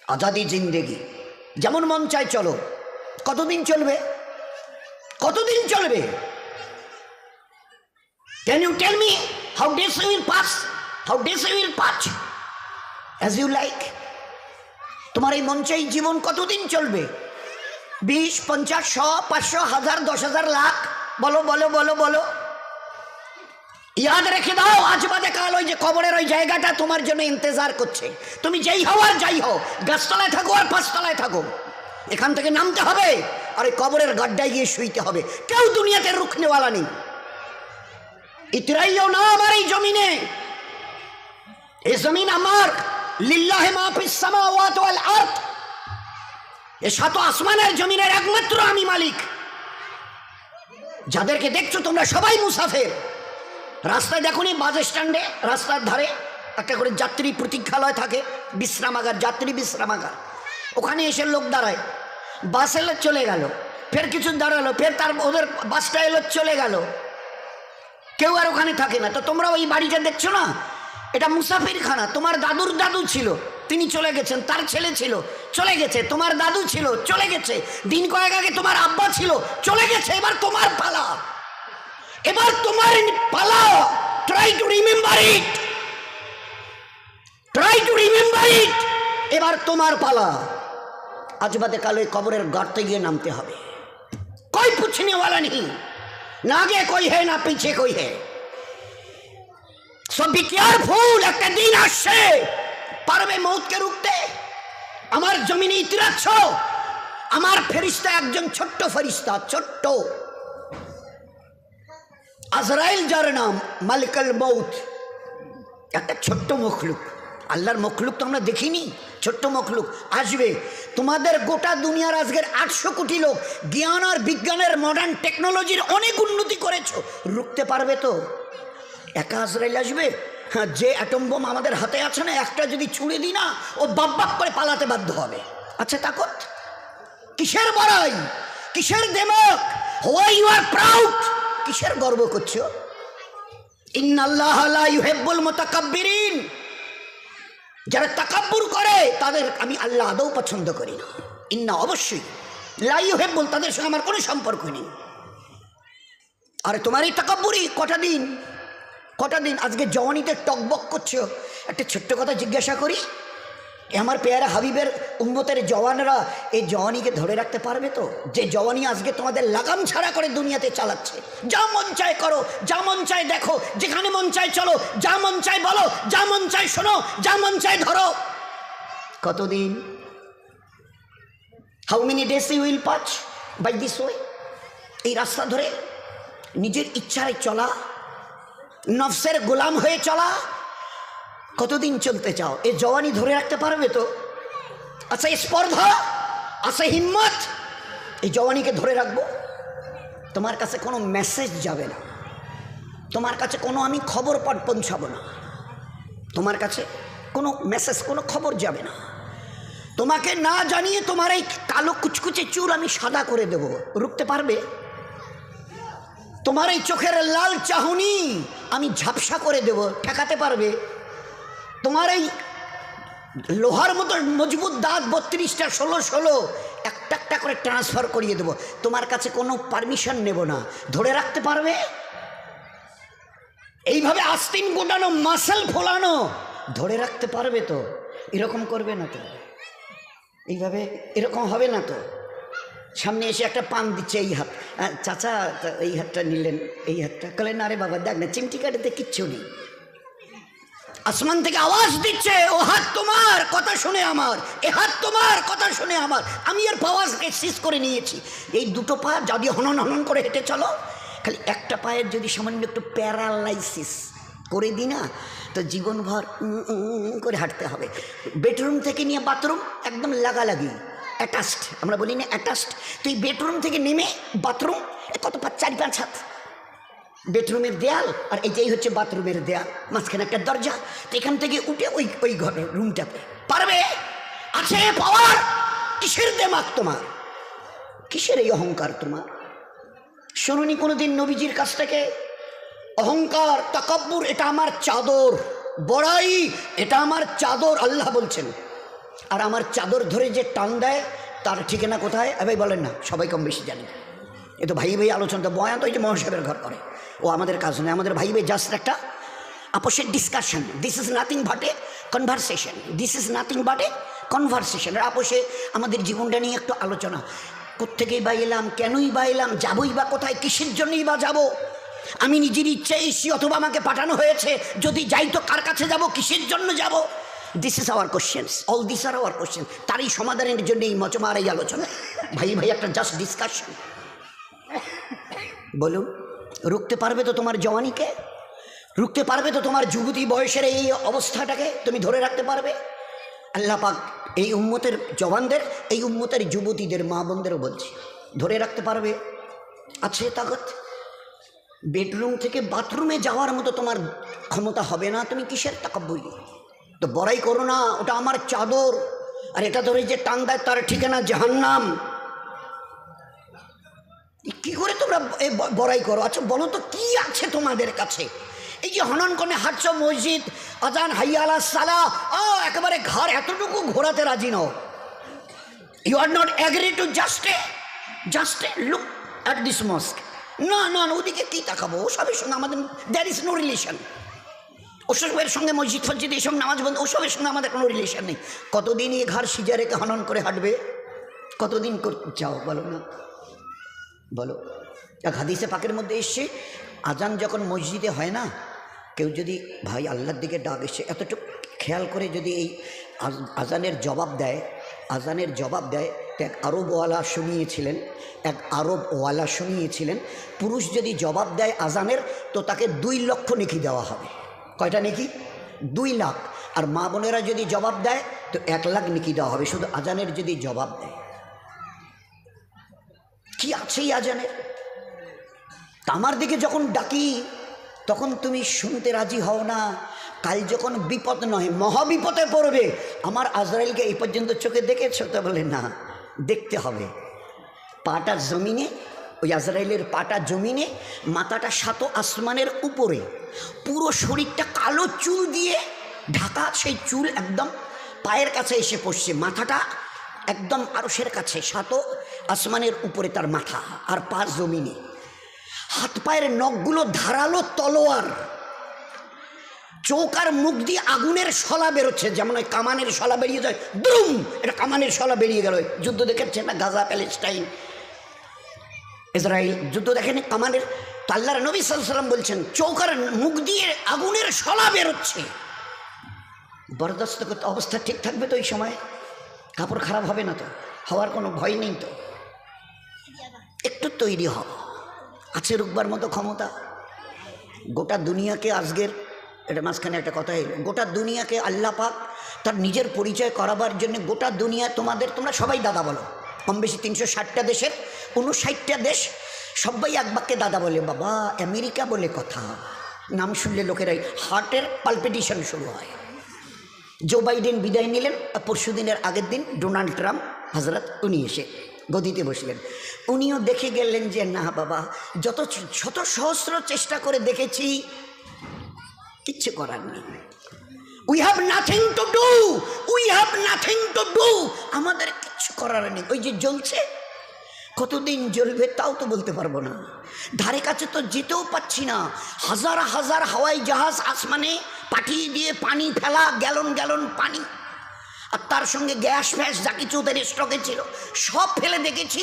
আজাদি জিন্দেগি, যেমন মন চায় চলো। কতদিন চলবে? কতদিন চলবে? Can you tell me how days you will pass? How days you will pass as you like? তোমার এই মন চাই জীবন কতদিন চলবে? 20, 50, 100, 500, 1000, 10,000, লাখ? বলো বলো বলো বলো। ইয়াদ রেখে দাও, আজ বাদে কাল ওই যে কবরের ওই জায়গাটা তোমার জন্য ইন্তজার করছে। তুমি যেই হও আর যাই হও, গাছতলায় থাকো আর পাঁচতলায় থাকো, এখান থেকে নামতে হবে আর ওই কবরের গাড্ডায় গিয়ে শুইতে হবে। কেউ দুনিয়াতে রুখনেওয়ালা নেই। ইতরাইও না আমার এই জমিনে, এই জমিন আমার। লিল্লাহি মা ফিস সামাওয়াতি ওয়াল আরদ, এই সাত আসমানের জমিনের একমাত্র আমি মালিক। যাদেরকে দেখছো তোমরা সবাই মুসাফির। রাস্তায় দেখো নি বাস স্ট্যান্ডে রাস্তার ধারে একটা করে যাত্রী প্রতীক্ষালয় থাকে, বিশ্রামাগার, যাত্রী বিশ্রামাগার। ওখানে এসে লোক দাঁড়ায়, বাস এলো চলে গেল, ফের কিছু দাঁড়ালো, ফের তার ওদের বাসটা এলো চলে গেল, কেউ আর ওখানে থাকে না। তো তোমরা ওই বাড়িটা দেখছো না, এটা মুসাফিরখানা। তোমার দাদুর দাদু ছিল, তিনি চলে গেছেন, তার ছেলে ছিল চলে গেছে, তোমার দাদু ছিল চলে গেছে, দিন কয়েক আগে তোমার আব্বা ছিল চলে গেছে। এবার তোমার পালা, এবার তোমার পালা। Try to remember it, try to remember it. এবার তোমার পালা। আজ বাদে কাল ওই কবরের গর্তে গিয়ে নামতে হবে। कोई पूछने वाला नहीं, ना आगे कोई है ना पीछे कोई है। सो बी केयरफुल। একটা দিন আসছে, পারবে মৌতকে রুখতে? আমার জমিনে ইতিরাচ্ছ, আমার ফেরিস্তা একজন ছোট্ট ফেরিস্তা, ছোট্ট আজরাইল, যার নাম মালিকুল মৌত, একটা ছোট্ট মখলুক। আল্লাহর মখলুক তো আমরা দেখিনি, ছোট্ট মখলুক আসবে। তোমাদের গোটা দুনিয়ার আজকের 800 কোটি লোক জ্ঞান আর বিজ্ঞানের মডার্ন টেকনোলজির অনেক উন্নতি করেছো, রুখতে পারবে তো? একা আজরাইল আসবে? হ্যাঁ, যে অ্যাটম বোম আমাদের হাতে আছে না, একটা যদি ছুঁড়ে দিই না, ও বাপ করে পালাতে বাধ্য হবে। আচ্ছা তাকত কিসের বড়াই, কিসের দেমক? Why you are proud? কিসের গর্ব করছো? ইন্নাল্লাহ লা ইউহিব্বুল মুতাকাব্বিরিন, যারা তাকাব্বুর করে তাদের আমি আল্লাহ আদৌ পছন্দ করি না। ইন্না, অবশ্যই, লা ইউহিব্বুল, তাদের সঙ্গে আমার কোনো সম্পর্ক নেই। আরে তোমার এই তাকাব্বুরি কটা দিন আজকে জওয়ানিতে টকবক করছো। একটা ছোট্ট কথা জিজ্ঞাসা করি, আমার পেয়ারা হাবিবের উম্মতের জওয়ানরা এই জওয়ানিকে ধরে রাখতে পারবে তো? যে জওয়ানি আজকে তোমাদের লাগাম ছাড়া করে দুনিয়াতে চালাচ্ছে। যা মন চায় করো, যা মন চায় দেখো, যেখানে মন চায় চলো, যা মন চায় বলো, যা মন চায় শোনো, যা মন চায় ধরো। কতদিন? How many days you will pass by this way? এই রাস্তা ধরে নিজের ইচ্ছায় চলা, নফসের গোলাম হয়ে চলা, কতদিন চলতে চাও? এই জওয়ানি ধরে রাখতে পারবে তো? আচ্ছা, স্পর্ধা আছে, হিম্মত, এই জওয়ানিকে ধরে রাখবো? তোমার কাছে কোনো মেসেজ যাবে না, তোমার কাছে কোনো আমি খবর পৌঁছাবো না, তোমার কাছে কোনো মেসেজ, কোনো খবর যাবে না। তোমাকে না জানিয়ে তোমার এই কালো কুচকুচে চুল আমি সাদা করে দেব, রুখতে পারবে? তোমার এই চোখের লাল চাহনি আমি ঝাপসা করে দেব, ঠেকাতে পারবে? তোমার এই লোহার মতো মজবুত দাঁত 32টা 16 একটা একটা করে ট্রান্সফার করিয়ে দেব, তোমার কাছে কোনো পারমিশন নেব না, ধরে রাখতে পারবে? এইভাবে আস্তিন গোটানো, মাসেল ফোলানো, ধরে রাখতে পারবে তো? এরকম করবে না তো? এইভাবে এরকম হবে না তো? সামনে এসে একটা পান দিচ্ছে, এই হাত, চাচা এই হাতটা নিলেন, এই হাতটা কলেন, আরে বাবা দেখ না, চিমটি কাটাতে কিচ্ছু নেই। আসমান থেকে আওয়াজ দিচ্ছে, ও হাত তোমার কথা শুনে আমার, এ হাত তোমার কথা শুনে আমার। আমি এর পাওয়াজকে শেষ করে নিয়েছি। এই দুটো পা যদি হনন হনন করে হেঁটে চলো, খালি একটা পায়ের যদি সামান্য একটু প্যারালাইসিস করে দিই না, তো জীবনভর করে হাঁটতে হবে। বেডরুম থেকে নিয়ে বাথরুম একদম লাগালাগি, অ্যাটাচড, আমরা বলি না অ্যাটাচড। তো এই বেডরুম থেকে নেমে বাথরুম কত 4-5 হাত, বেডরুমের দেয়াল আর এই হচ্ছে বাথরুমের দেয়াল, মাঝখানে একটা দরজা। তো এখান থেকে উঠে ওই ঘরে রুমটাতে পারবে? আছে পাওয়ার? কিসের দেমাগ তোমার? কিসের এই অহংকার তোমার? শুনুনি কোনোদিন নবীজির কাছ থেকে অহংকার, তাকাব্বুর এটা আমার চাদর, বড়াই এটা আমার চাদর, আল্লাহ বলছেন। আর আমার চাদর ধরে যে টান দেয় তার ঠিকানা কোথায়? ভাই বলেন না, সবাই কম বেশি জানি। এ তো ভাই ভাই আলোচনা, বয়ান তো ওই যে মহাসাহেবের ঘর করে, ও আমাদের কাজ নয়। আমাদের ভাই ভাই জাস্ট একটা আপোষের discussion. This is nothing but a conversation, this is nothing but a conversation. আপোষে আমাদের জীবনটা নিয়ে একটু আলোচনা। কোত্থেকেই বা এলাম, কেনই বা এলাম, যাবই বা কোথায়, কিসের জন্যই বা যাব? আমি নিজের ইচ্ছায় এসেছি অথবা আমাকে পাঠানো হয়েছে? যদি যাই তো কার কাছে যাব, কিসের জন্য যাব? This is our questions, all this are our questions. তারই সমাধানের জন্য এই মজমার এই আলোচনা। ভাই ভাই একটা জাস্ট ডিসকাশন। বলুন, রুখতে পারবে তো তোমার জওয়ানিকে? রুখতে পারবে তো তোমার যুবতী বয়সের এই অবস্থাটাকে? তুমি ধরে রাখতে পারবে? আল্লাহ পাক এই উম্মতের জওয়ানদের, এই উম্মতের যুবতীদের, মা বোনদেরও বলছি, ধরে রাখতে পারবে? আছে তাকত? বেডরুম থেকে বাথরুমে যাওয়ার মতো তোমার ক্ষমতা হবে না, তুমি কিসের তাকাব্বুরি? তো বড়াই করো না, ওটা আমার চাদর, আর এটা ধরে যে টান দেয় তার ঠিকানা জাহান্নাম। কি করে তোমরা বড়াই করো? আচ্ছা বলো তো, কি আছে তোমাদের কাছে? এই যে হনন করে হাঁটছ, মসজিদ, আজান, হাইয়া আলা সালাহ, একেবারে ঘর এতটুকু ঘোরাতে রাজি নও। You are not agree to just look at this mosque. না না, ওদিকে কি তাকাবো? ওসবের সঙ্গে আমাদের দ্যার ইজ নো রিলেশন। ওসবের সঙ্গে মসজিদ ফসজিদ এইসব নামাজ বন্ধ, ওসবের সঙ্গে আমাদের কোনো রিলেশন নেই। কতদিন এই ঘর সিজা রেখে হনন করে হাঁটবে? কতদিন করতে চাও বলো না? বলো। এক হাদিসে পাকের মধ্যে এসছে, আজান যখন মসজিদে হয় না, কেউ যদি ভাই আল্লাহর দিকে ডাক এসছে, এতটুকু খেয়াল করে যদি এই আজানের জবাব দেয়, আজানের জবাব দেয়, তো এক আরবওয়ালা শুনিয়েছিলেন, পুরুষ যদি জবাব দেয় আজানের, তো তাকে 2 লক্ষ নেকি দেওয়া হবে। কয়টা নেকি? 2 লাখ। আর মা বোনেরা যদি জবাব দেয় তো 1 লাখ নেকি দেওয়া হবে, শুধু আজানের যদি জবাব দেয়। কি আছে এই আজানের? আমার দিকে যখন ডাকি তখন তুমি শুনতে রাজি হও না। কাল যখন বিপদ নয় মহাবিপদে পড়বে, আমার আজরাইলকে এই পর্যন্ত চোখে দেখেছো? তো বলে না, দেখতে হবে। পাটা জমিনে, ওই আজরাইলের পাটা জমিনে, মাথাটা 7 আসমানের উপরে, পুরো শরীরটা কালো চুল দিয়ে ঢাকা, সেই চুল একদম পায়ের কাছে এসে পড়ছে, মাথাটা একদম আরশের কাছে, 7 আসমানের উপরে তার মাথা, আর পা জমিনে। হাত পায়ের নখগুলো ধারালো তলোয়ার, চোখ আর মুখ দিয়ে আগুনের শলা বেরোচ্ছে, যেমন ওই কামানের শলা বেরিয়ে যায়, দ্রুম, এটা কামানের শলা বেরিয়ে গেল। যুদ্ধ দেখেছেন না, গাজা, প্যালেস্টাইন, ইসরায়েল যুদ্ধ দেখেন কামানের? তো আল্লাহর নবী সাল্লাল্লাহু আলাইহি ওয়াসাল্লাম বলছেন, চোখ আর মুখ দিয়ে আগুনের শলা বেরোচ্ছে। বরদাস্ত করতে অবস্থা ঠিক থাকবে তো? এই সময় কাপড় খারাপ হবে না তো? হওয়ার কোনো ভয় নেই তো? একটু তৈরি হও, আছে রুকবার মতো ক্ষমতা। গোটা দুনিয়াকে আজকের, এটা মাঝখানে একটা কথা এলো, গোটা দুনিয়াকে আল্লাহ পাক তার নিজের পরিচয় করাবার জন্য, গোটা দুনিয়া তোমরা সবাই দাদা বলো, কম বেশি 360টা দেশের 59টা দেশ, সবাই এক বাক্যে দাদা বলে। বাবা, আমেরিকা বলে কথা, নাম শুনলে লোকেরাই হার্টের পালপিটেশন শুরু হয়। জো বাইডেন বিদায় নিলেন, পরশু দিনের আগের দিন ডোনাল্ড ট্রাম্প হজরত উনি এসে গদিতে বসলেন। উনিও দেখে গেলেন যে না বাবা, যত শত সহস্র চেষ্টা করে দেখেছি, কিচ্ছু করার নেই। We have nothing to do, we have nothing to do, আমাদের কিচ্ছু করার নেই। ওই যে জ্বলছে, কতদিন জ্বলবে তাও তো বলতে পারবো না, ধারে কাছে তো যেতেও পাচ্ছি না। হাজার হাজার হাওয়াই জাহাজ আসমানে পাঠিয়ে দিয়ে পানি ফেলা, গ্যালন গ্যালন পানি, আর তার সঙ্গে গ্যাস ফ্যাস যা কিছু ওদের স্টকে ছিল সব ফেলে দেখেছি,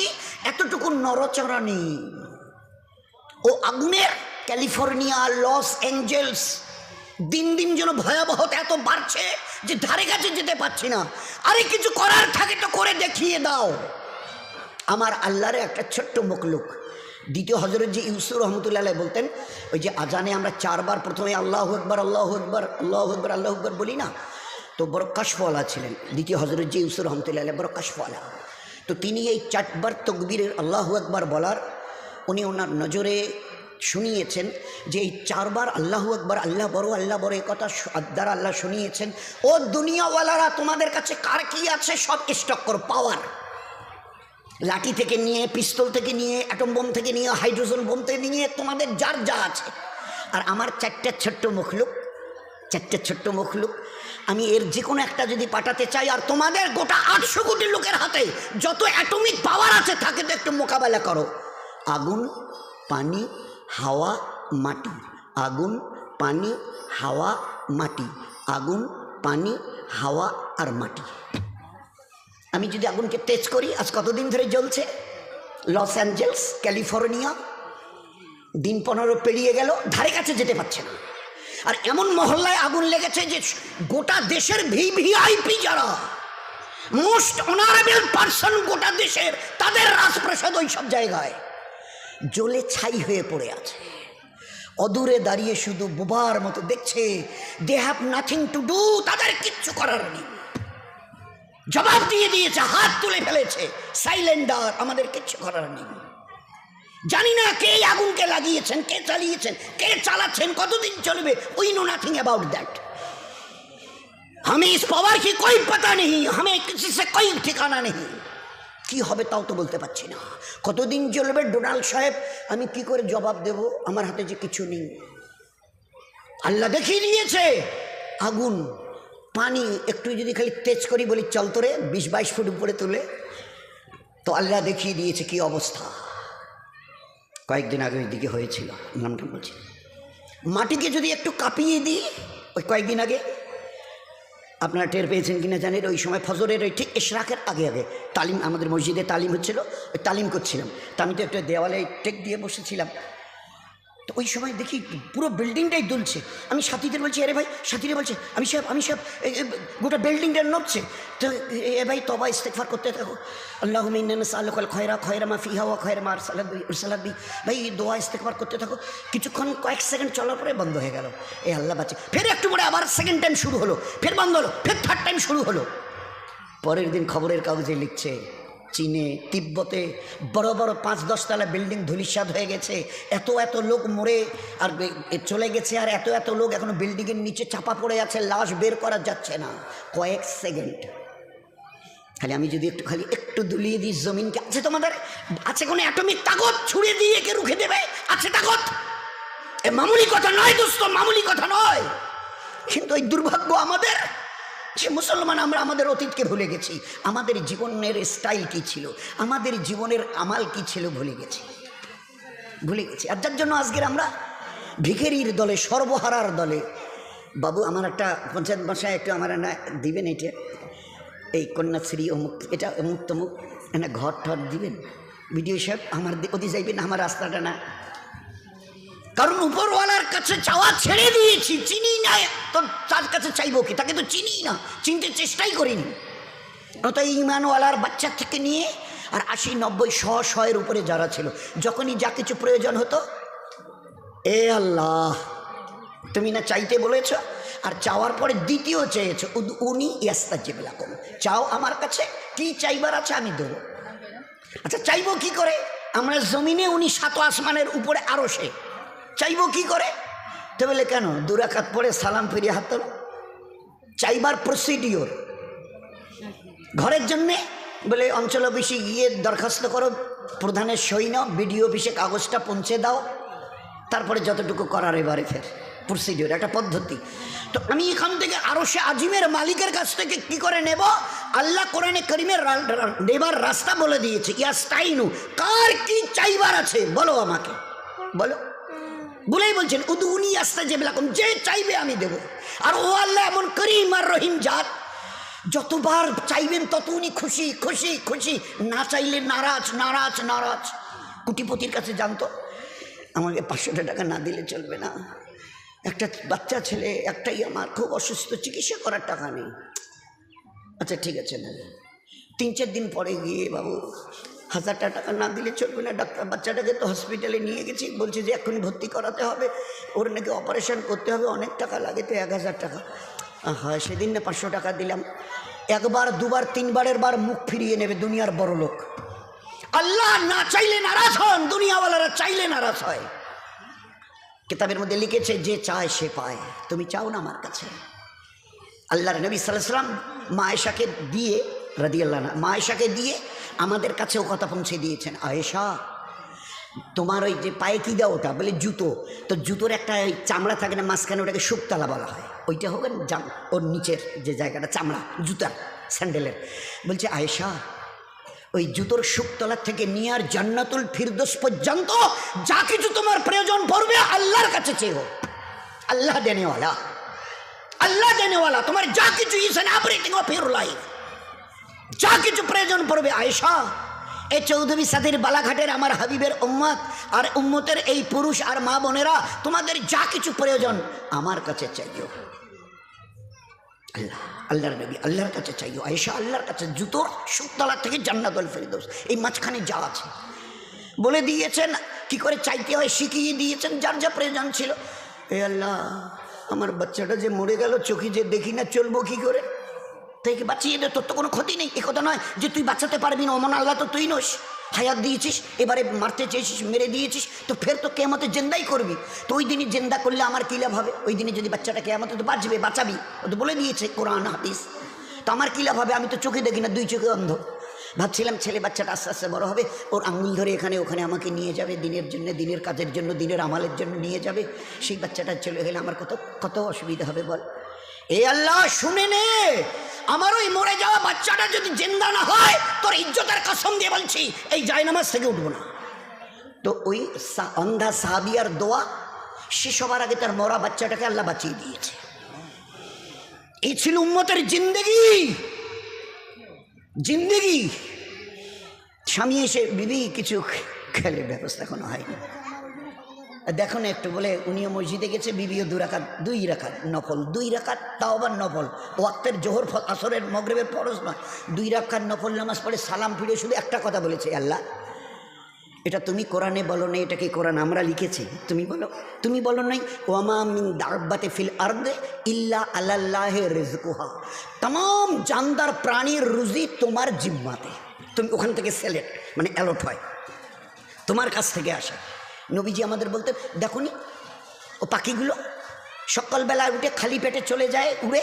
এতটুকু নড়চড়া নেই। ও আগুনের ক্যালিফোর্নিয়া, লস অ্যাঞ্জেলস, দিন দিন যেন ভয়াবহতা এত বাড়ছে যে ধারে কাছে যেতে পারছি না। আরে কিছু করার থাকে তো করে দেখিয়ে দাও। আমার আল্লাহর একটা ছোট্ট মখলুক, দ্বিতীয় হজরত যে ইউসুফ রহমতুল্লাহ বলতেন, ওই যে আজানে আমরা 4 বার প্রথমে আল্লাহু আকবার, আল্লাহু আকবার, আল্লাহু আকবার, আল্লাহু আকবার বলি না, তো বড় কাশফওয়ালা ছিলেন দ্বিতীয় হজরত যে ইউসুফ রহমতুল্লাহ, বড় কাশফওয়ালা। তো তিনি এই 4 বার তকবীরের আল্লাহু আকবার বলার, উনি ওনার নজরে শুনিয়েছেন যে এই 4 বার আল্লাহু আকবার, আল্লাহ বড়, আল্লাহ বড়, এই কথা দ্বারা আল্লাহ শুনিয়েছেন, ও দুনিয়াওয়ালারা তোমাদের কাছে কার কি আছে সব স্টক করো। পাওয়ার, লাঠি থেকে নিয়ে, পিস্তল থেকে নিয়ে, অ্যাটম বোম থেকে নিয়ে, হাইড্রোজেন বোম থেকে নিয়ে, তোমাদের যার যা আছে। আর আমার 4টা ছোট্ট মখলুক চারটে ছোট্ট মখলুক, আমি এর যে কোনো একটা যদি পাঠাতে চাই, আর তোমাদের গোটা 800 কোটি লোকের হাতে যত অ্যাটমিক পাওয়ার আছে থাকে, তো একটু মোকাবেলা করো। আগুন, পানি, হাওয়া, মাটি। আগুন, পানি, হাওয়া, মাটি। আগুন, পানি, হাওয়া আর মাটি। আমি যদি আগুনকে তেজ করি, আজ কতদিন ধরে জ্বলছে? লস অ্যাঞ্জেলস, ক্যালিফোর্নিয়া, দিন 15 পেরিয়ে গেল, ধারে কাছে যেতে পারছে না। আর এমন মহল্লায় আগুন লেগেছে যে গোটা দেশের ভিভিআইপি যারা মোস্ট অনারেবল পার্সন গোটা দেশের, তাদের রাজপ্রাসাদ ওই সব জায়গায় জ্বলে ছাই হয়ে পড়ে আছে। অদূরে দাঁড়িয়ে শুধু বোবার মতো দেখছে। They have nothing to do, তাদের কিচ্ছু করার নেই। জবাব দিয়ে দিয়েছে, হাত তুলে ফেলেছে, সাইলেন্ডার, আমাদের কিচ্ছু করার নেই। জানি না কে আগুনকে লাগিয়েছেন, কে চালিয়েছেন, কে চালাচ্ছেন, কতদিন চলবে, we know nothing about that. हमें इस पावर की कोई पता नहीं, हमें किसी से कोई ठिकाना नहीं। কি হবে তাও তো বলতে পারছি না। কতদিন চলবে ডোনাল্ড সাহেব, আমি কি করে জবাব দেব? আমার হাতে যে কিছু নেই। আল্লাহ দেখিয়ে দিয়েছে আগুন, পানি একটু যদি খালি তেজ করি, বলি চল তোরে 20-22 ফুট উপরে তুলে, তো আল্লাহ দেখিয়ে দিয়েছে কি অবস্থা। কয়েকদিন আগে ওই দিকে হয়েছিল, নামটা বলছি। মাটিকে যদি একটু কাঁপিয়ে দিই, ওই কয়েকদিন আগে, আপনারা টের পেয়েছেন কিনা জানেন, ওই সময় ফজরের ওই ঠিক ইশরাকের আগে আগে তালিম, আমাদের মসজিদে তালিম হচ্ছিল, ওই তালিম করছিলাম। তা আমি তো একটা দেওয়ালে টেক দিয়ে বসেছিলাম, তো ওই সময় দেখি পুরো বিল্ডিংটাই দুলছে। আমি সাথীদের বলছি, আরে ভাই, সাথীরা বলছে আমি সব গোটা বিল্ডিংটা নড়ছে। তো এ ভাই তবা ইস্তেগফার করতে থাকো, আল্লাহুম্মা ইন্না নাসআলুকাল খয়রা মা ফিহা ওয়া খয়রা মা আরসালাত বি। ভাই দোয়া ইস্তেগফার করতে থাকো। কিছুক্ষণ কয়েক সেকেন্ড চলার পরে বন্ধ হয়ে গেল। এ আল্লাহ বাঁচে। ফের একটু পরে আবার সেকেন্ড টাইম শুরু হলো, ফের বন্ধ হলো, ফের থার্ড টাইম শুরু হলো। পরের দিন খবরের কাগজে লিখছে, চীনে, তিব্বতে বড় বড় 5-10 তলা বিল্ডিং ধূলিসাৎ হয়ে গেছে, এত লোক মরে আর চলে গেছে, আর এত লোক এখনো বিল্ডিংয়ের নিচে চাপা পড়ে আছে, লাশ বের করা যাচ্ছে না। কয়েক সেকেন্ড খালি আমি যদি একটু দুলিয়ে দিই জমিনকে, আছে তোমাদের, আছে কোনো অ্যাটমিক তাকত ছুড়ে দিয়ে কে রুখে দেবে? আছে তাকত? এ মামুলি কথা নয় দোস্ত, মামুলি কথা নয়। কিন্তু এই দুর্ভাগ্য আমাদের যে মুসলমান, আমরা আমাদের অতীতকে ভুলে গেছি। আমাদের জীবনের স্টাইল কি ছিল, আমাদের জীবনের আমাল কি ছিল ভুলে গেছি। আর যার জন্য আজকের আমরা ভিখারির দলে, সর্বহারার দলে। বাবু আমার একটা পঞ্চায়েত বাসায় একটু আমার না দিবেন, এটা এই কন্যাশ্রী অমুক, এটা অমুক তমুক, না ঘর ঠর দিবেন ভিডিও সাহেব, আমার ওদি যাইবেন আমার রাস্তাটা না। কারণ উপরওয়ালার কাছে চাওয়া ছেড়ে দিয়েছি, চিনি না তো তার কাছে চাইবো কি? তাকে তো চিনি না, চিনতে চেষ্টাই করিনি। তো ইমানওয়ালার বাচ্চা থেকে নিয়ে আর 80-90-100-100-এর উপরে যারা ছিল, যখনই যা কিছু প্রয়োজন হতো, এ আল্লাহ তুমি না চাইতে বলেছ, আর চাওয়ার পরে দ্বিতীয় চেয়েছ, উনি ইয়াস্তাজিব লাকুম, চাও আমার কাছে, কি চাইবার আছে আমি দেবো। আচ্ছা চাইবো কি করে? আমরা জমিনে, উনি 7 আসমানের উপরে আরশে, চাইবো কি করে? তো বলে কেন 2 রাকাত পড়ে সালাম ফিরিয়ে হাত তোলো। চাইবার প্রসিডিওর ঘরের জন্যে বলে অঞ্চল অফিসে গিয়ে দরখাস্ত করো, প্রধানের সই নাও, বিডিও অফিসে কাগজটা পৌঁছে দাও, তারপরে যতটুকু করার এবারে ফের প্রসিডিওর, একটা পদ্ধতি। তো আমি এখান থেকে আরশে আজিমের মালিকের কাছ থেকে কি করে নেব? আল্লাহ কোরআনে কারীমের নেবার রাস্তা বলে দিয়েছে। ইয়াস্তাইনু, কার কি চাইবার আছে বলো আমাকে, বলো। বলেই বলছেন উদউনি আস্তাজিব লাকুম, যে চাইবে আমি দেব। আর ও আল্লাহ এমন করিম আর রহিম জাত, যতবার চাইবেন তত উনি খুশি খুশি খুশি, না চাইলে নারাজ নারাজ নারাজ। কোটিপতির কাছে জানতো আমাকে 500 টাকা না দিলে চলবে না, একটা বাচ্চা ছেলে একটাই আমার, খুব অসুস্থ, চিকিৎসা করার টাকা নেই। আচ্ছা ঠিক আছে না, 3-4 দিন পরে গিয়ে বাবু 1000 টাকা না দিলে চলবে না, ডাক্তার বাচ্চাটাকে তো হসপিটালে নিয়ে গেছি, বলছে যে এখনই ভর্তি করাতে হবে, ওর নাকি অপারেশন করতে হবে, অনেক টাকা লাগে, তো 1000 টাকা। হয় সেদিন না 500 টাকা দিলাম। 1 বার 2 বার 3 বারের বার মুখ ফিরিয়ে নেবে দুনিয়ার বড় লোক। আল্লাহ না চাইলে নারাজ হন, দুনিয়াওয়ালারা চাইলে নারাজ হয়। কিতাবের মধ্যে লিখেছে যে চায় সে পায়। তুমি চাও না আমার কাছে? আল্লাহর নবী সাল্লাল্লাহু আলাইহি ওয়াসাল্লাম মা আয়েশাকে দিয়ে রাদিয়াল্লাহু আনহা, মা আয়েশাকে দিয়ে আমাদের কাছেও কথা পৌঁছে দিয়েছেন। আয়েশা তোমার ওই যে পায়ে কী দাও ওটা বলে জুতো, তো জুতোর একটা চামড়া থাকে না মাঝখানে, ওটাকে শুকতলা বলা হয়, ওইটা হোক ওর নিচের যে জায়গাটা চামড়া জুতার স্যান্ডেলের। বলছে আয়েশা ওই জুতোর শুকতলার থেকে নিয়ে আর জান্নাতুল ফিরদৌস পর্যন্ত যা কিছু তোমার প্রয়োজন পড়বে আল্লাহর কাছে চেয়েও, আল্লাহ দেনেওয়ালা, আল্লাহ দেনেওয়ালা, তোমার যা কিছু is an everything of your life, যা কিছু প্রয়োজন পড়বে আয়েশা এই চৌধুরী সাথীর বালাঘাটের আমার হাবিবের উম্মত আর উম্মতের এই পুরুষ আর মা বোনেরা, তোমাদের যা কিছু প্রয়োজন আমার কাছে চাইও। আল্লাহ, আল্লাহর নবী আল্লাহর কাছে চাইও, আয়েশা আল্লাহর কাছে, জুতোর শুকতলা থেকে জান্নাতুল ফিরদৌস এই মাঝখানে যা আছে বলে দিয়েছেন, কি করে চাইতে হয় শিখিয়ে দিয়েছেন, যার যা প্রয়োজন ছিল। এ আল্লাহ, আমার বাচ্চাটা যে মরে গেল, চোখে যে দেখি না, চলবো কি করে, তাইকে বাঁচিয়ে দে, তোর তো কোনো ক্ষতি নেই। এ কথা নয় যে তুই বাঁচাতে পারবি না, অমন আল্লাহ তো তুই নোস, হায়াত দিয়েছিস, এবারে মারতে চেয়েছিস, মেরে দিয়েছিস, তো ফের তো কেয়ামতে জেন্দাই করবি, তো ওই দিনই জেন্দা করলে আমার কী লাভ হবে? ওই দিনে যদি বাচ্চাটা কেয়ামতে তো বাঁচবে, বাঁচাবি, ও তো বলে দিয়েছে কোরআন হাদিস, তো আমার কী লাভ হবে? আমি তো চোখে দেখি না, দুই চোখে অন্ধ। ভাবছিলাম ছেলে বাচ্চাটা আস্তে আস্তে বড় হবে, ওর আঙুল ধরে এখানে ওখানে আমাকে নিয়ে যাবে, দিনের জন্য, দিনের কাজের জন্য, দিনের আমালের জন্য নিয়ে যাবে, সেই বাচ্চাটা চলে গেলে আমার কত কত অসুবিধা হবে বল। এ আল্লাহ শুনে নে, আমার ওই মরে যাওয়া বাচ্চাটা যদি জিন্দা না হয়, তোর ইজ্জতের কসম দিয়ে বলছি এই জায়নামাজ থেকে উঠবো না। তো ওই অন্ধা সাহাবিয়ার দোয়া, সে সবার আগে তার মরা বাচ্চাটাকে আল্লাহ বাঁচিয়ে দিয়েছে। এই ছিল উম্মতের জিন্দেগি। জিন্দেগি স্বামী এসে বিবি কিছু খেলে, ব্যবস্থা এখনো হয়নি, দেখো না একটু, বলে উনিও মসজিদে গেছে, বিবিও দুই রাকাত নফল, 2 রাকাত, তাও আবার নফল, ওয়াক্তের জোহর আসরের মগরিবের ফরজ নয়, 2 রাকাত নফল নামাজ পড়ে সালাম ফিরে শুধু একটা কথা বলেছে, আল্লাহ এটা তুমি কোরআনে বলো নাই, এটা কি কোরআন আমরা লিখেছি? তুমি বলো, তুমি বলো নাই ওয়ামা মিন দাব্বাতি ফিল আরদে ইল্লা আলাল্লাহি রিজকুহা, तमाम জানদার প্রাণীর রুজি তোমার জিম্মাতে, তুমি ওখান থেকে সিলেক্ট মানে অ্যালট হয়, তোমার কাছ থেকে আসে। নবীজি আমাদের বলতে দেখো নি ও পাখিগুলো সকালবেলায় উঠে খালি পেটে চলে যায় উড়ে,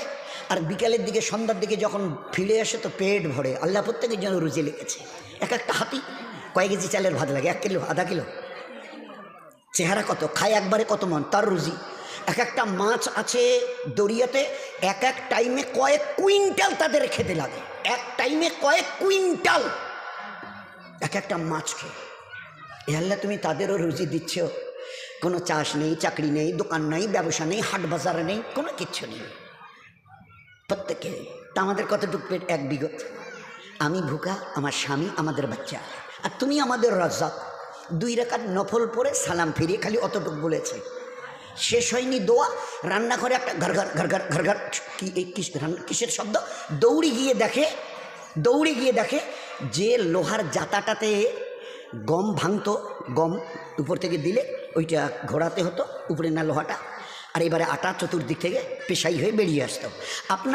আর বিকালের দিকে সন্ধ্যার দিকে যখন ফিরে আসে তো পেট ভরে, আল্লাহ প্রত্যেকের জন্য রুজি লিখেছে। এক একটা হাতি কয়েক কেজি চালের ভাত লাগে, 1 কিলো, আধা কিলো, চেহারা কত, খায় একবারে কত মন, তার রুজি। এক একটা মাছ আছে দরিয়াতে, এক এক টাইমে কয়েক কুইন্টাল তাদের খেতে লাগে, এক টাইমে কয়েক কুইন্টাল এক একটা মাছ খেয়ে। এ আল্লাহ তুমি তাদেরও রুজি দিচ্ছ, কোনো চাষ নেই, চাকরি নেই, দোকান নেই, ব্যবসা নেই, হাট বাজার নেই, কোনো কিচ্ছু নেই প্রত্যেকে। তা আমাদের কতটুকু পেট? 1 বিঘত, আমি ভুকা, আমার স্বামী, আমাদের বাচ্চা, আর তুমি আমাদের রাজ্জাক। 2 রাকাত নফল পরে সালাম ফিরিয়ে খালি অতটুকু বলেছে, শেষ হয়নি দোয়া। রান্নাঘরে একটা ঘরঘর ঘরঘর ঘরঘর, কি এই কিসের শব্দ? দৌড়ে গিয়ে দেখে যে লোহার জাতাটাতে গম ভাঙতো, গম উপর থেকে দিলে ওইটা ঘোরাতে হতো, উপরে না লোহাটা, আর এবারে আটা চতুর্দিক থেকে পেশাই হয়ে বেরিয়ে আসতো,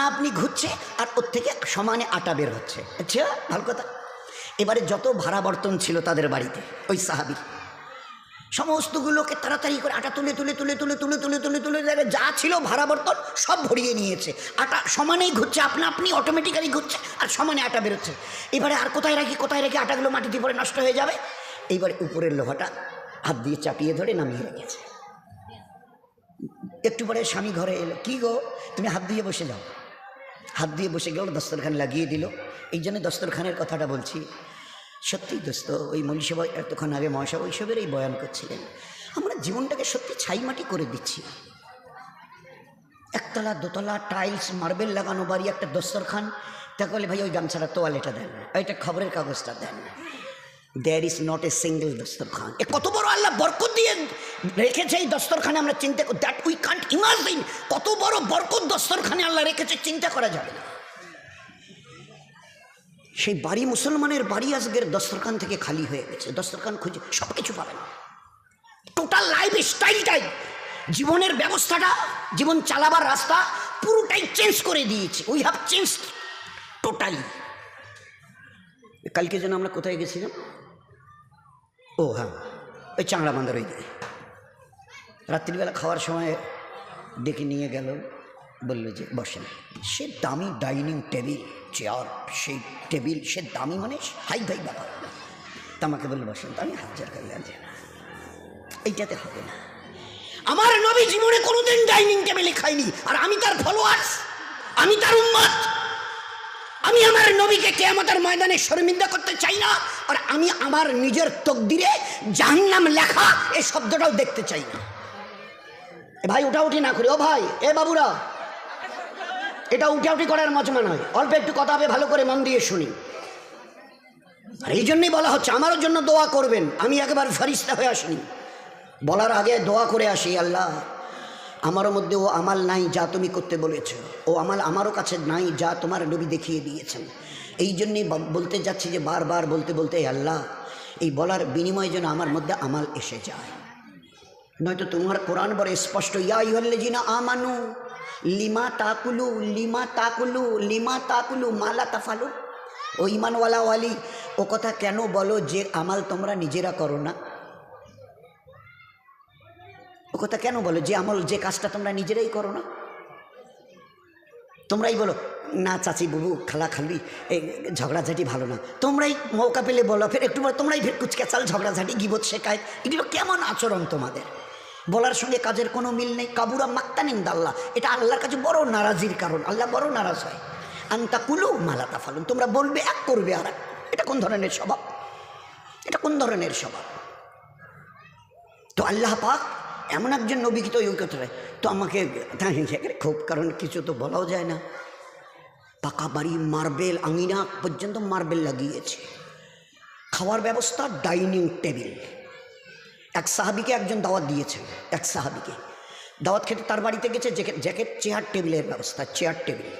আপনি ঘুরছে আর ওর থেকে সমানে আটা বের হচ্ছে। আচ্ছা ভালো কথা। এবারে যত ভাড়া বর্তন ছিল তাদের বাড়িতে, ওই সাহাবী সমস্তগুলোকে তাড়াতাড়ি করে আটা তুলে তুলে তুলে তুলে তুলে তুলে তুলে তুলে যা ছিল ভাড়া বর্তন সব ভরিয়ে নিয়েছে, আটা সমানেই ঘুরছে, আপনি অটোমেটিক্যালি ঘুরছে আর সমানে আটা বেরোচ্ছে। এবারে আর কোথায় রাখি আটাগুলো মাটিতে পড়ে নষ্ট হয়ে যাবে, এইবারে উপরের লোহাটা হাত দিয়ে চাপিয়ে ধরে নামিয়ে রেখেছে। একটু পরে স্বামী ঘরে এলো, কি গো তুমি হাত দিয়ে বসে যাও, হাত দিয়ে বসে গেল, দস্তরখান লাগিয়ে দিল। এই জন্য দস্তরখানের কথাটা বলছি, সত্যি দোস্ত, ওই মনীষা এতক্ষণ আগে মহাশয় ওইসবের এই বয়ান করছিলেন, আমরা জীবনটাকে সত্যি ছাইমাটি করে দিচ্ছি। 1 তলা 2 তলা টাইলস মার্বেল লাগানো বাড়ি, একটা দস্তরখান, তা বলে ভাই ওই গামছাটা তোয়ালেটা দেন, ওইটা খবরের কাগজটা দেন, there is not a single দস্তরখান। এ কত বড় আল্লাহ বরকত দিয়ে রেখেছে এই দস্তরখানে, আমরা চিন্তা করি, দ্যাট উই কান্ট ইমাজিন, কত বড় বরকত দস্তরখানে আল্লাহ রেখেছে, চিন্তা করা যাবে না। সেই বাড়ি, মুসলমানের বাড়ি আজকের দস্তরখান থেকে খালি হয়ে গেছে, দস্তরখান খুঁজে সব কিছু পাবেন, টোটাল লাইফ স্টাইলটাই, জীবনের ব্যবস্থাটা, জীবন চালাবার রাস্তা পুরোটাই চেঞ্জ করে দিয়েছে। We have change totally. কালকে যেন আমরা কোথায় গেছিলাম, ও হ্যাঁ ওই চাংড়া বান্দার ওই দিকে, রাত্রিবেলা খাওয়ার সময় ডেকে নিয়ে গেল, বললো যে বসেন, সে দামি ডাইনিং টেবিল চেয়ার, সেই টেবিল সে দামি মানে হাই ব্যাপার, তা আমাকে বললো বসেন, তো আমি হাত জোর করলাম যে না, এইটাতে হবে না। আমার নবী জীবনে কোনোদিন ডাইনিং টেবিলে খাইনি, আর আমি তার ফলোয়ার্স, আমি তার উম্মত। আমি আমার নবীকে কিয়ামতের ময়দানে শর্মিন্দা করতে চাই না, আর আমি আমার নিজের তকদিরে জাহান্নাম লেখা এই শব্দটাও দেখতে চাই না। এ ভাই উঠাউঠি না করি, ও ভাই, এ বাবুরা, এটা উঠাউঠি করার মজমা নয়। অল্প একটু কথা হবে, ভালো করে মন দিয়ে শুনি। আর এই জন্যই বলা হচ্ছে আমারও জন্য দোয়া করবেন। আমি একেবারে ফেরেশতা হয়ে আসিনি, বলার আগে দোয়া করে আসি, আল্লাহ আমারও মধ্যে ও আমাল নাই যা তুমি করতে বলেছ, ও আমাল আমারও কাছে নাই যা তোমার নবী দেখিয়ে দিয়েছেন। এই জন্যই বলতে যাচ্ছি যে বারবার বলতে বলতে আল্লাহ এই বলার বিনিময়ে যেন আমার মধ্যে আমাল এসে যায়। নয়তো তোমার কোরআন বড় স্পষ্ট, ইয়া আইয়ুহাল্লাযীনা আমানু লিমা তাকুলু লিমা তাকুলু লিমা তাকুলু মালা তাফালু। ও ইমানওয়ালা ওয়ালি, ও কথা কেন বলো যে আমাল তোমরা নিজেরা করো না? ও কথা কেন বলো যে আমল, যে কাজটা তোমরা নিজেরাই করো না? তোমরাই বলো না চাচি বাবু খালা খালি এই ঝগড়াঝাটি ভালো না, তোমরাই মৌকা পেলে বলো, ফের একটু বলো তোমরাই ফের কুচকাচাল ঝগড়াঝাটি গিবত শেখায়। এগুলো কেমন আচরণ তোমাদের? বলার সঙ্গে কাজের কোনো মিল নেই। কাবুরা মাক্তানিন দাল্লাহ, এটা আল্লাহর কাছে বড় নারাজির কারণ। আল্লাহ বড় নারাজ হয়। আন্তা কুলু মালাতা ফালুন, তোমরা বলবে এক করবে আর এক। এটা কোন ধরনের স্বভাব? এটা কোন ধরনের স্বভাব? তো আল্লাহ পাক এমন একজন নবীকে তো ইউ করতে হয়, তো আমাকে খুব, কারণ কিছু তো বলাও যায় না। পাকা বাড়ি, মার্বেল, আঙিনা পর্যন্ত মার্বেল লাগিয়েছে। খাওয়ার ব্যবস্থা, ডাইনিং টেবিল। এক সাহাবিকে একজন দাওয়াত দিয়েছেন, এক সাহাবিকে দাওয়াত খেতে তার বাড়িতে গেছে, জ্যাকেট চেয়ার টেবিলের ব্যবস্থা, চেয়ার টেবিল।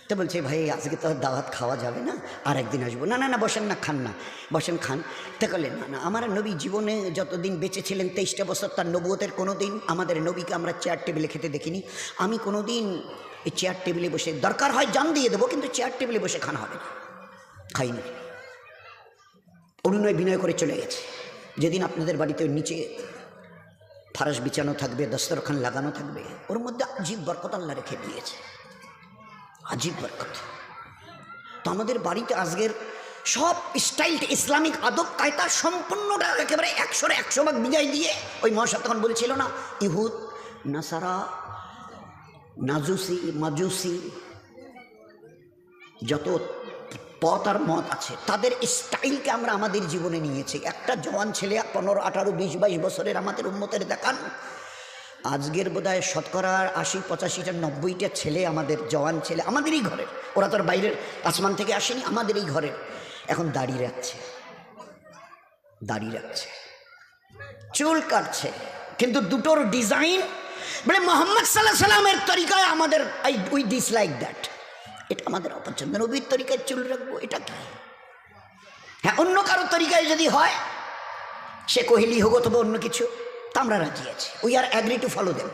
তো বলছে ভাই আজকে তো দাওয়াত খাওয়া যাবে না, আর একদিন আসবো। না না না বসেন না, খান না, বসেন খান। তো বললেন না না, আমার নবী জীবনে যতদিন বেঁচে ছিলেন 23টা বছর, তার নবুয়তের কোনো দিন আমাদের নবীকে আমরা চেয়ার টেবিলে খেতে দেখিনি। আমি কোনো দিন এই চেয়ার টেবিলে বসে, দরকার হয় জান দিয়ে দেবো, কিন্তু চেয়ার টেবিলে বসে খানা হবে না। খাইনি। অনুনয় বিনয় করে চলে গেছে। যেদিন আপনাদের বাড়িতে নিচে ফারাশ বিছানো থাকবে, দস্তরখান লাগানো থাকবে, ওর মধ্যে আজীব বরকত আল্লাহ রেখে দিয়েছে, আজীব বরকত। তো আমাদের বাড়িতে আজকের সব স্টাইলটা, ইসলামিক আদব কায়দা সম্পূর্ণটা একেবারে 100% বিদায় দিয়ে, ওই মহাশয় তখন বলছিল না, ইহুদ নাসারা নাজুসি মাজুসি যত পথ আর মত আছে, তাদের স্টাইলকে আমরা আমাদের জীবনে নিয়েছি। একটা জওয়ান ছেলে 15, 18, 20, 22 বছরের আমাদের উম্মতের দেখান, আজকের বোধহয় শতকরা 80, 85টা 90টা ছেলে আমাদের জওয়ান ছেলে, আমাদেরই ঘরের, ওরা তো আর বাইরের আসমান থেকে আসেনি, আমাদেরই ঘরের, এখন দাড়ি রাখছে, দাড়ি রাখছে, চুল কাটছে, কিন্তু দুটোর ডিজাইন বলে মোহাম্মদ সাল্লাল্লাহু আলাইহি সাল্লামের তরিকায় আমাদের উই ডিসলাইক দ্যাট। এটা আমাদের অপছন্দ। নবীর তরিকায় চুল রাখবো, এটা কি? হ্যাঁ, অন্য কারো তরিকায় যদি হয়, সে কোহলি হোক অথবা অন্য কিছু, তা আমরা রাজি আছি। We are agree to follow them.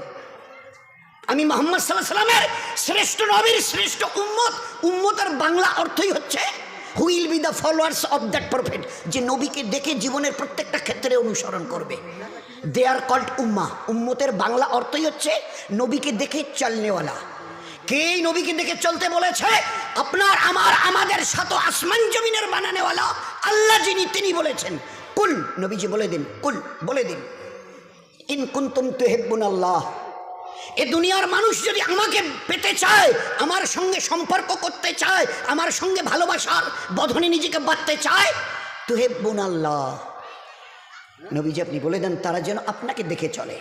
আমি মোহাম্মদ সাল্লাল্লাহু আলাইহি সাল্লামের শ্রেষ্ঠ নবীর শ্রেষ্ঠ উম্মত। উম্মতের বাংলা অর্থই হচ্ছে who will be the followers of that prophet, যে নবীকে দেখে জীবনের প্রত্যেকটা ক্ষেত্রে অনুসরণ করবে। দে আর কল্ড উম্মা। উম্মতের বাংলা অর্থই হচ্ছে নবীকে দেখে চলনেওয়ালা। কে নবীকে দেখে চলতে বলেছে? আপনার আমার আমাদের সাত আসমান জমিনের বানানেওয়ালা আল্লাহ যিনি, তিনি বলেছেন কুল, নবীজি বলে দিন, কুল বলে দিন, ইন কুনতুম তুহিব্বুনাল্লাহ। এ দুনিয়ার মানুষ যদি আমাকে পেতে চায়, আমার সঙ্গে সম্পর্ক করতে চায়, আমার সঙ্গে ভালোবাসার বন্ধনে নিজেকে বাঁধতে চায়, তুহিব্বুনাল্লাহ, নবীজি আপনি বলে দেন তারা যেন আপনাকে দেখে চলে।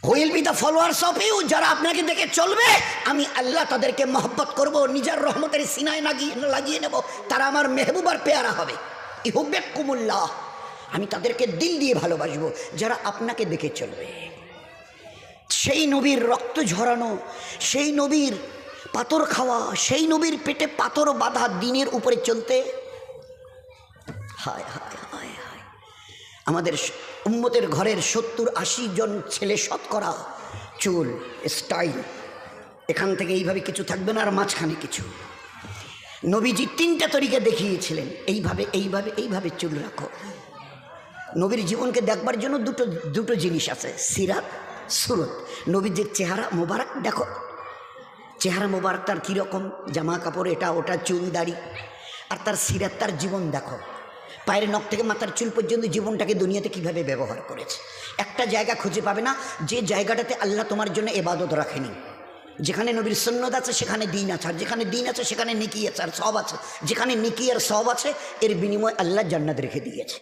Will be the followers of you, যারা আপনাকে দেখে চলবে, আমি আল্লাহ তাদেরকে মহব্বত করব, নিজের রহমতের সিনায় লাগিয়ে নেব, তারা আমার মেহবুবার পেয়ারা হবে। ইহুব্বিকুমুল্লাহ, আমি তাদেরকে দিল দিয়ে ভালোবাসবো যারা আপনাকে দেখে চলবে। সেই নবীর রক্ত ঝরানো, সেই নবীর পাথর খাওয়া, সেই নবীর পেটে পাথর বাঁধা দিনের উপরে চলতে, হায় হায় হায় হায়, আমাদের উম্মতের ঘরের 70-80 জন ছেলে শতকরা চুল স্টাইল, এখান থেকে এইভাবে কিছু থাকবে না, আর মাঝখানে কিছু। নবীজি 3টা তরিকা দেখিয়েছিলেন, এইভাবে এইভাবে এইভাবে চুল রাখো। নবীর জীবনকে দেখবার জন্য দুটো জিনিস আছে, সিরাত, সুরত। নবীজির চেহারা মোবারক দেখো, চেহারা মোবারক তার কীরকম, জামা কাপড় এটা ওটা, চুল দাড়ি, আর তার সিরাত, তার জীবন দেখো, পায়ের নখ থেকে মাথার চুল পর্যন্ত জীবনটাকে দুনিয়াতে কিভাবে ব্যবহার করেছে। একটা জায়গা খুঁজে পাবে না যে জায়গাটাতে আল্লাহ তোমার জন্য ইবাদত রাখেনি। যেখানে নবীর সুন্নাত আছে সেখানে দিন আছে, আর যেখানে দিন আছে সেখানে নেকি আছে আর সব আছে। যেখানে নেকি আর সব আছে এর বিনিময়ে আল্লাহ জান্নাত রেখে দিয়েছে।